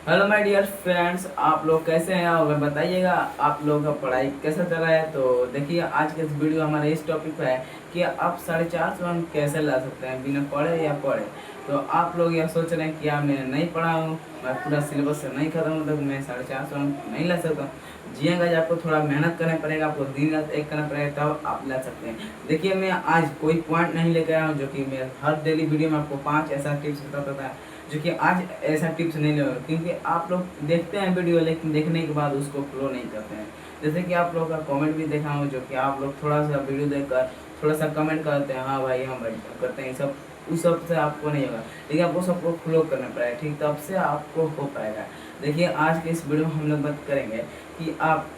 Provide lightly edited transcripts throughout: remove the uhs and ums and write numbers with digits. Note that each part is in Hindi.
हेलो माय डियर फ्रेंड्स, आप लोग कैसे हैं और बताइएगा आप लोगों का पढ़ाई कैसा चल रहा है। तो देखिए आज के इस वीडियो हमारे इस टॉपिक पे है कि आप 450 अंक कैसे ला सकते हैं बिना पढ़े या पढ़े। तो आप लोग यह सोच रहे हैं कि यार मैं नहीं पढ़ा हूँ, मैं पूरा सिलेबस से नहीं खत्म हूँ, तो मैं 450 अंक नहीं ला सकता हूँ। जी हाँ गाइस, आपको थोड़ा मेहनत करना पड़ेगा, आपको दिन रात एक करना पड़ेगा तब आप ला सकते हैं। देखिए मैं आज कोई पॉइंट नहीं लेकर आया हूँ जो कि मैं हर डेली वीडियो में आपको 5 ऐसा टिप्स बताता था, जो कि आज ऐसा टिप्स नहीं ले, क्योंकि आप लोग देखते हैं वीडियो लेकिन देखने के बाद उसको फॉलो नहीं करते हैं। जैसे कि आप लोग का कमेंट भी देखा हूँ, जो कि आप लोग थोड़ा सा वीडियो देखकर थोड़ा सा कमेंट करते हैं, हाँ भाई हम करते हैं सब, उस सब से आपको नहीं होगा, लेकिन आपको सबको फॉलो करना पड़ेगा, ठीक, तब से आपको हो पाएगा। देखिए आज के इस वीडियो में हम लोग बात करेंगे कि आप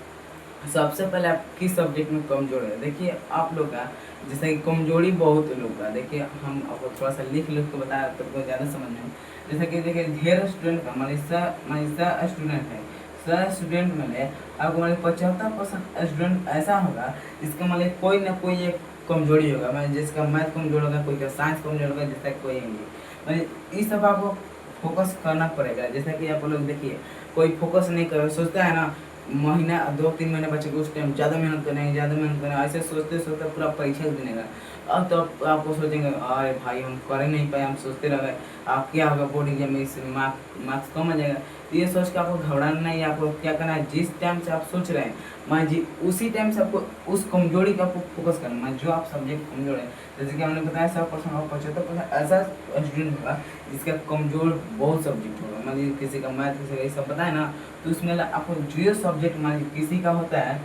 सबसे पहले आप किस सब्जेक्ट में कमजोर है। देखिए आप लोग का जैसे कि कमजोरी बहुत लोग का, देखिए हम आपको थोड़ा सा लिख लिख के बताया तो आपको ज़्यादा समझ में। जैसे कि देखिए ढेर स्टूडेंट का मान स्टूडेंट है, 100 स्टूडेंट में ले आपको मान 75% स्टूडेंट ऐसा होगा जिसका मान कोई ना कोई एक कमजोरी होगा, मान जिसका मैथ कमजोर होगा, कोई का साइंस कमजोर होगा, जिसका कोई इंग्लिश, मान इस सब आपको फोकस करना पड़ेगा। जैसे कि आप लोग देखिए कोई फोकस नहीं कर सोचता है ना, महीना 2-3 महीने बचे उस टाइम ज़्यादा मेहनत करेंगे, ज़्यादा मेहनत करेंगे, ऐसे सोचते सोचते पूरा परीक्षा देने का। अब तो आपको सोचेंगे अरे भाई हम कर ही नहीं पाए, हम सोचते रह गए, आप क्या होगा बोर्ड एग्जाम में, इस मार्क्स कम आ जाएगा। तो ये सोच के आपको घबराना नहीं है, आपको क्या करना है, जिस टाइम से आप सोच रहे हैं मान जी उसी टाइम से आपको उस कमजोरी का आपको फोकस करना है, जो आप सब्जेक्ट कमजोर है। जैसे कि हमने बताया 100% और 75% ऐसा स्टूडेंट होगा जिसका कमजोर बहुत सब्जेक्ट होगा, मान लीजिए किसी का मैथ, किसी का ये सब पता है ना, तो उसमें आपको जो सब्जेक्ट मान लीजिए किसी का होता है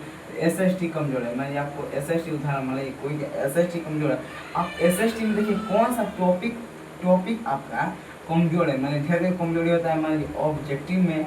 SST कमजोर है, मान लीजिए आपको SST उदाहरण मान लीजिए कोई SST कमजोर है, आप SST में देखिए कौन सा टॉपिक टॉपिक आपका कमजोर है। मान ढेर कमजोरी होता है, मान लीजिए ऑब्जेक्टिव में,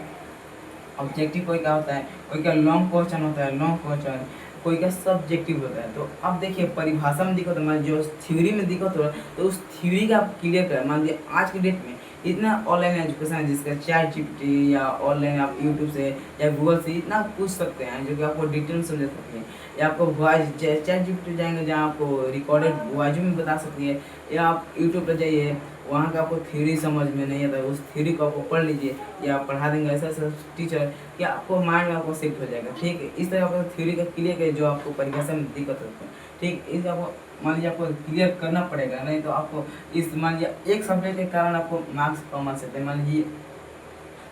ऑब्जेक्टिव कोई का होता है, कोई का लॉन्ग क्वेश्चन होता है, लॉन्ग क्वेश्चन, कोई का सब्जेक्टिव होता है। तो अब देखिए परिभाषा में दिक्कत है, मान जो थ्योरी में दिक्कत हो रहा है तो उस थ्योरी का आप क्लियर करें। मान लीजिए आज के डेट में इतना ऑनलाइन एजुकेशन है जिसका ChatGPT या ऑनलाइन आप यूट्यूब से या गूगल से इतना पूछ सकते हैं जो कि आपको डिटेल समझा सकती है, या आपको वॉइस ChatGPT जाएंगे जहाँ आपको रिकॉर्डेड वॉइस में बता सकती है, या आप यूट्यूब पर जाइए वहाँ का आपको थ्योरी समझ में नहीं आता, उस थ्योरी को आपको पढ़ लीजिए या आप पढ़ा देंगे ऐसा ऐसा टीचर कि आपको माइंड में आपको शिफ्ट हो जाएगा। ठीक है, इस तरह आपको थ्योरी का क्लियर करिए जो आपको परिभाषा में दिक्कत होती है। ठीक, इस आपको मान लीजिए आपको क्लियर करना पड़ेगा, नहीं तो आपको इस मान लीजिए एक सब्जेक्ट के कारण आपको मार्क्स कम आ सकते हैं। मान लीजिए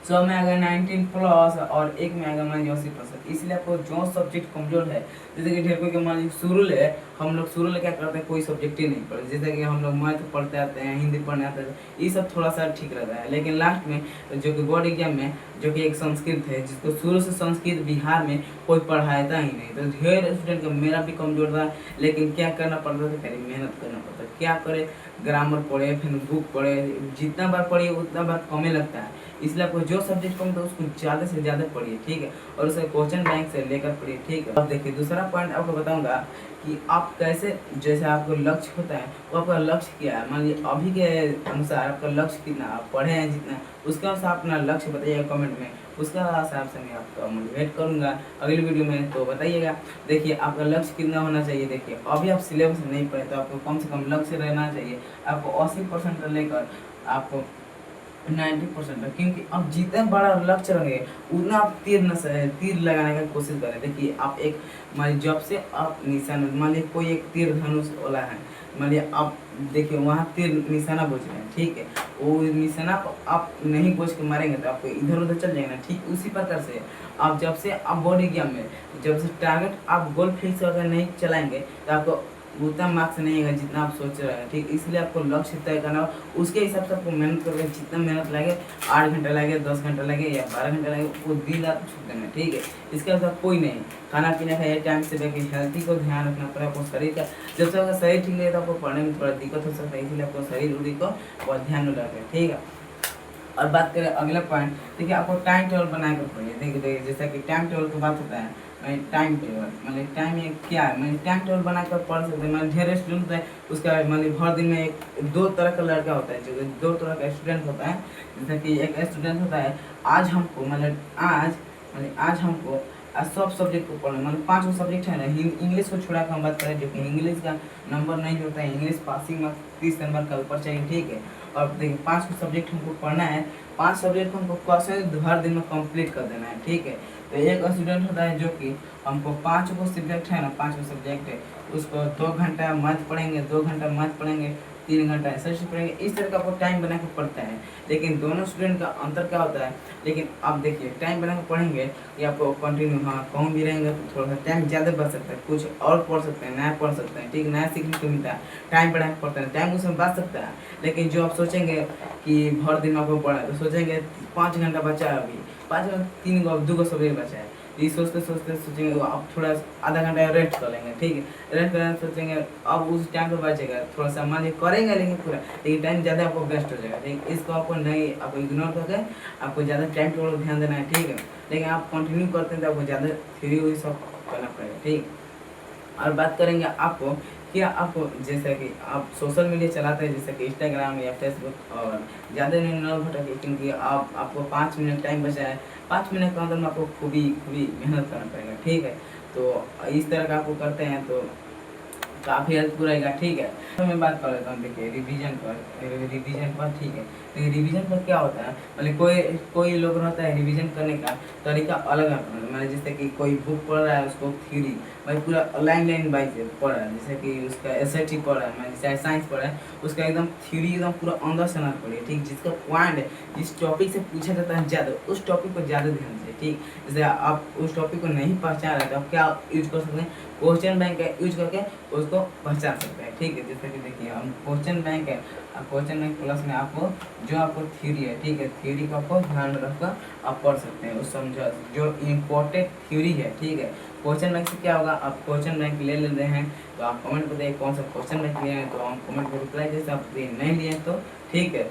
100 में अगर 19 प्लस और एक में अगर मान लीजिए 80%, इसलिए आपको जो सब्जेक्ट कमजोर है, जैसे कि ढेर कोई के मान लीजिए शुरू ले, हम लोग शुरू ले क्या करते हैं कोई सब्जेक्ट ही नहीं पढ़ते, जैसे कि हम लोग मैथ पढ़ते आते हैं, हिंदी पढ़ने आते हैं, ये सब थोड़ा सा ठीक रहता है। लेकिन लास्ट में जो कि बोर्ड एग्जाम में जो कि एक संस्कृत है, जिसको शुरू से संस्कृत बिहार में कोई पढ़ाता ही नहीं, तो ढेर स्टूडेंट का मेरा भी कमजोर था, लेकिन क्या करना पड़ता था, पहले मेहनत करना पड़ता है। क्या करे, ग्रामर पढ़े, फिर बुक पढ़े, जितना बार पढ़िए उतना बार कमे लगता है, इसलिए आपको जो सब्जेक्ट कम था उसको ज़्यादा से ज़्यादा पढ़िए। ठीक है, और उसे क्वेश्चन बैंक से लेकर पढ़िए। ठीक है, अब देखिए दूसरा पॉइंट आपको बताऊंगा कि आप कैसे, जैसे आपको लक्ष्य होता है वो आपका लक्ष्य क्या है, मान लीजिए अभी के अनुसार आपका लक्ष्य कितना, आप पढ़े हैं जितना, उसके अनुसार अपना लक्ष्य बताइएगा कमेंट में, उसका हिसाब से मैं आपको मोटिवेट करूंगा अगली वीडियो में, तो बताइएगा। देखिए आपका लक्ष्य कितना होना चाहिए, देखिए अभी आप सिलेबस नहीं पढ़े तो आपको कम से कम लक्ष्य रहना चाहिए, आपको 80% लेकर आपको 90% है, क्योंकि अब जितना बड़ा लक्ष्य रहे उतना आप तीर लगाने का कोशिश करें। देखिए आप एक मान लीजिए जब से आप निशाना, मान लीजिए कोई एक तीर धनुष वाला है, मान लीजिए आप देखिए वहाँ तीर निशाना बोझ रहे हैं, ठीक है, वो निशाना को आप नहीं बोझ के मारेंगे तो आपको इधर उधर चल जाएगा ना। ठीक उसी प्रकार से आप जब से आप बोर्ड एग्जाम में जब से टारगेट आप गोल फिक्स अगर नहीं चलाएंगे तो आपको उतना मार्क्स नहीं है जितना आप सोच रहे हैं। ठीक, इसलिए आपको लक्ष्य तय करना हो, उसके हिसाब से आपको मेहनत करके जितना मेहनत लगे, 8 घंटा लगे, 10 घंटा लगे या 12 घंटा लगे, वो दिन रात छूट देना। ठीक है, इसके साथ कोई नहीं, खाना पीना खाइए टाइम से, बैठे हेल्थी को ध्यान रखना पड़ेगा, आपको शरीर का जब से आपका शरीर ठीक नहीं है तो आपको पढ़ने में थोड़ा दिक्कत हो सकता है, इसलिए आपको शरीर उरी को बहुत ध्यान में रखें। ठीक है, और बात करें अगला पॉइंट, देखिए आपको टाइम टेबल बनाकर पढ़िए। देखिए जैसा कि टाइम टेबल की बात होता है, टाइम टेबल मतलब टाइम ये क्या है, मैंने टाइम टेबल बनाकर पढ़ सकते हैं। मैंने ढेर स्टूडेंट होता है, उसका मतलब हर दिन में एक दो तरह का लड़का होता है, जो दो तरह का स्टूडेंट होता है। जैसे कि एक स्टूडेंट होता है आज हमको आज हमको सब सब्जेक्ट को पढ़ना, मतलब 5 सब्जेक्ट है ना, इंग्लिश को छोड़ा कर हम बात करें, जो कि इंग्लिश का नंबर नहीं होता है, इंग्लिश पासिंग मार्क्स 30 नंबर का ऊपर चाहिए। ठीक है, और देखिए 5 सब्जेक्ट हमको पढ़ना है, 5 सब्जेक्ट को हमको क्वेश्चन हर दिन में कंप्लीट कर देना है, ठीक है। तो एक स्टूडेंट होता है जो कि हमको 5 को सब्जेक्ट है ना, 5 सब्जेक्ट है, उसको 2 घंटा मैथ पढ़ेंगे, 2 घंटा मैथ पढ़ेंगे, 3 घंटा एसएसटी पढ़ेंगे, इस तरह का आपको टाइम बना के पढ़ता है। लेकिन दोनों स्टूडेंट का अंतर क्या होता है, लेकिन आप देखिए टाइम बना के पढ़ेंगे या आपको कंटिन्यू हाँ कहूँ भी रहेंगे तो थोड़ा सा टाइम ज़्यादा बच सकता है, कुछ और पढ़ सकते हैं, नया पढ़ सकते हैं, ठीक, नया सीखने को मिलता है, टाइम बना के पढ़ते हैं, टाइम उसमें बच सकता है। लेकिन जो आप सोचेंगे कि भर दिन आपको पढ़ा है तो सोचेंगे 5 घंटा बचा है, अभी 5 में 3 को 2 सब्जेक्ट बचा है, ये सोचते सोचते सोचेंगे आप थोड़ा आधा घंटा रेस्ट कर लेंगे, ठीक है, रेस्ट करें सोचेंगे अब उस टाइम पे बचेगा थोड़ा सा, मान लीजिए करेंगे लेकिन पूरा, लेकिन टाइम ज़्यादा आपको वेस्ट हो जाएगा, ठीक, इसको आपको नहीं, आपको इग्नोर करके आपको ज़्यादा टाइम टेबल ध्यान देना है, ठीक है। लेकिन आप कंटिन्यू करते हैं तो आपको ज़्यादा थ्योरी वही सब करना पड़ेगा, ठीक। और बात करेंगे आपको क्या, आपको जैसे कि आप सोशल मीडिया चलाते हैं जैसे कि इंस्टाग्राम या फेसबुक, और ज़्यादा नहीं न भटके क्योंकि आपको 5 मिनट टाइम बचा है, 5 मिनट के अंदर में आपको खूबी मेहनत करना पड़ेगा, ठीक है। तो इस तरह का आपको करते हैं तो काफ़ी हेल्पफुल रहेगा, ठीक है। तो मैं बात कर लेता हूँ, देखिए रिवीजन पर, ठीक है। देखिए रिवीजन पर क्या होता है, मतलब कोई लोग रहता है रिवीजन करने का तरीका अलग है, मतलब जैसे कि कोई बुक पढ़ रहा है उसको थ्योरी भाई पूरा लाइन वाइज पढ़ रहा है, जैसे कि उसका एसएटी पढ़ रहा है, जैसे साइंस पढ़ रहा है उसका एकदम थ्योरी एकदम पूरा अंदर से ना पढ़िए, ठीक, जिसका पॉइंट जिस टॉपिक से पूछा जाता है ज़्यादा उस टॉपिक को ज़्यादा ध्यान से, ठीक। जैसे आप उस टॉपिक को नहीं पहचान रहे तो आप क्या यूज कर सकते हैं, क्वेश्चन बैंक का यूज करके उसको पहचान सकते हैं, ठीक है। जैसे कि देखिए हम क्वेश्चन बैंक है, क्वेश्चन बैंक प्लस में आपको जो आपको थ्योरी है, ठीक है, थ्योरी को आपको ध्यान में रखकर आप पढ़ सकते हैं, उस समझो जो इम्पोर्टेंट थ्योरी है, ठीक है। क्वेश्चन बैंक से क्या होगा, आप क्वेश्चन बैंक ले लेते हैं तो आप कमेंट बताइए कौन सा क्वेश्चन बैंक लिए हैं, तो हम कमेंट में रिप्लाई जैसे आप नहीं लिए तो ठीक है।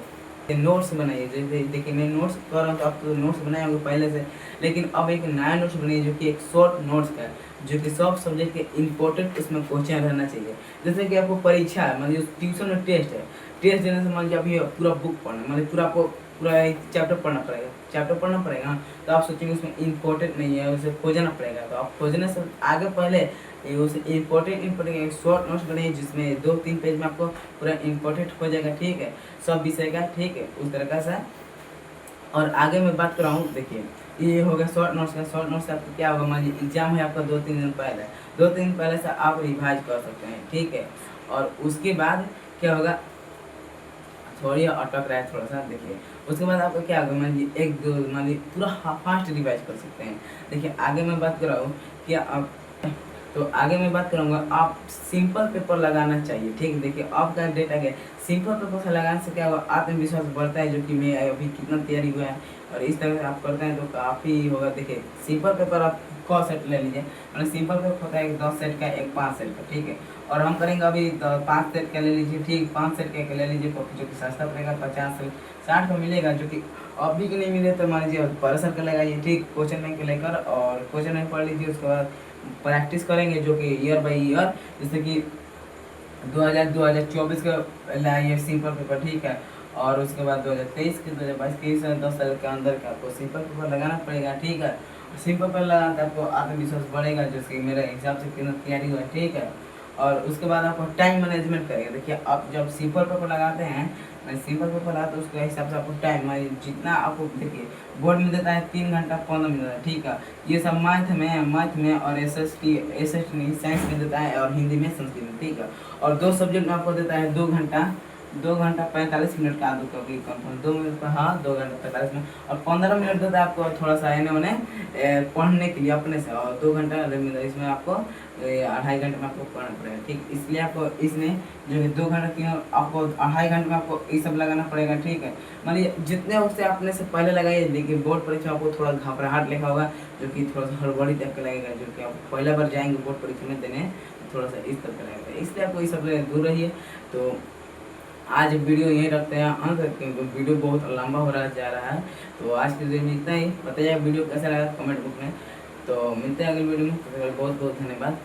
नोट्स बनाइए, जैसे देखिए मैं नोट्स कर रहा हूँ तो आप तो नोट्स बनाए होंगे पहले से, लेकिन अब एक नया नोट्स बनाइए जो कि एक शॉर्ट नोट्स का है, जो कि सब सब्जेक्ट के इंपॉर्टेंट उसमें क्वेश्चन रहना चाहिए। जैसे कि आपको परीक्षा है, मान लीजिए ट्यूशन में टेस्ट है, टेस्ट देने से मान लीजिए आप ये पूरा बुक पढ़ना, मान लीजिए पूरा आपको पूरा एक चैप्टर पढ़ना पड़ेगा ना, तो आप सोचेंगे उसमें इंपॉर्टेंट नहीं है, उसे खोजना पड़ेगा, तो आप खोजने से आगे पहले उसे इम्पोर्टेंट एक शॉर्ट नोट्स बनाइए जिसमें 2-3 पेज में आपको पूरा इम्पोर्टेंट हो जाएगा, ठीक है, सब विषय का, ठीक है, उस तरह से। और आगे मैं बात कर रहा हूँ, देखिए ये हो गया शॉर्ट नोट्स का। शॉर्ट नोट्स से आपको क्या होगा, मान लीजिए एग्जाम है आपका 2-3 दिन पहले, 2-3 दिन पहले से आप रिवाइज कर सकते हैं, ठीक है। और उसके बाद क्या होगा, थोड़ी अटक रहा है थोड़ा सा, देखिए उसके बाद आपको क्या होगा, मान लीजिए 1-2 मान लीजिए पूरा फास्ट रिवाइज कर सकते हैं। देखिए आगे मैं बात कर रहा हूँ कि आप, तो आगे मैं बात करूँगा आप सिंपल पेपर लगाना चाहिए, ठीक है। देखिए आपका डेट आ गया, सिंपल पेपर से लगाने से क्या होगा, आत्मविश्वास बढ़ता है, जो कि मैं अभी कितना तैयारी हुआ है, और इस तरह से आप करते हैं तो काफ़ी होगा। देखिए सिंपल पेपर आप क सेट ले लीजिए, मतलब सिंपल पेपर होता है एक 10 सेट का, एक 5 सेट का, ठीक है। और हम करेंगे अभी 5 सेट का ले लीजिए, ठीक, 5 सेट का ले लीजिए कॉपी, जो कि सस्ता पड़ेगा, 50 से 60 का मिलेगा, जो कि अभी के नहीं मिले तो मान लीजिए 1200 का लगाइए, ठीक, क्वेश्चन बैंक लेकर, और क्वेश्चन बैंक पढ़ लीजिए, उसके बाद प्रैक्टिस करेंगे जो कि ईयर बाई ईयर, जैसे कि 2024 का लाइए सिंपल पेपर, ठीक है। और उसके बाद 2023 के 2022 के 10 साल के अंदर का आपको सिंपल पेपर लगाना पड़ेगा, ठीक है। सिंपल पेपर लगाना तो आपको आत्मविश्वास बढ़ेगा, जैसे मेरे हिसाब से कितना तैयारी हुआ, ठीक है। और उसके बाद आपको टाइम मैनेजमेंट करेंगे। देखिए आप जब सिंपल पेपर लगाते हैं, सिंपल पेपर लगाते हैं उसके हिसाब से आपको टाइम जितना आपको, देखिए बोर्ड में देता है 3 घंटा 15 मिनट, ठीक है। ये सब मैथ में और एसएसटी नहीं साइंस में देता है, और हिंदी में संस्कृत में, ठीक है। और 2 सब्जेक्ट में आपको देता है 2 घंटा 45 मिनट का, आदू कभी कंफर्म 2 मिनट का, हाँ 2 घंटा 45 मिनट, और 15 मिनट देता है आपको थोड़ा सा इन्हें उन्हें पढ़ने के लिए अपने से, और 2 घंटा इसमें आपको 2.5 घंटे में आपको पढ़ना पड़ेगा, ठीक। इसलिए आपको इसमें जो कि 2 घंटा 3 आपको 2.5 घंटे में आपको ये सब लगाना पड़ेगा, ठीक है। मानिए जितने उससे आपने से पहले लगाइए, देखिए बोर्ड परीक्षा आपको थोड़ा घबराहट लिखा होगा, जो कि थोड़ा सा हड़बड़ी टाइप का लगेगा, जो कि आप पहला बार जाएंगे बोर्ड परीक्षा में देने, थोड़ा सा इस तरह का लगेगा, इसलिए आपको ये सब दूर रहिए। तो आज वीडियो यहीं रखते हैं अंत, क्योंकि वीडियो बहुत लंबा हो रहा जा रहा है। तो आज के वीडियो में इतना ही, बताइए वीडियो कैसा लगा कमेंट बुक में। तो मिलते हैं अगले वीडियो में, तो बहुत बहुत धन्यवाद।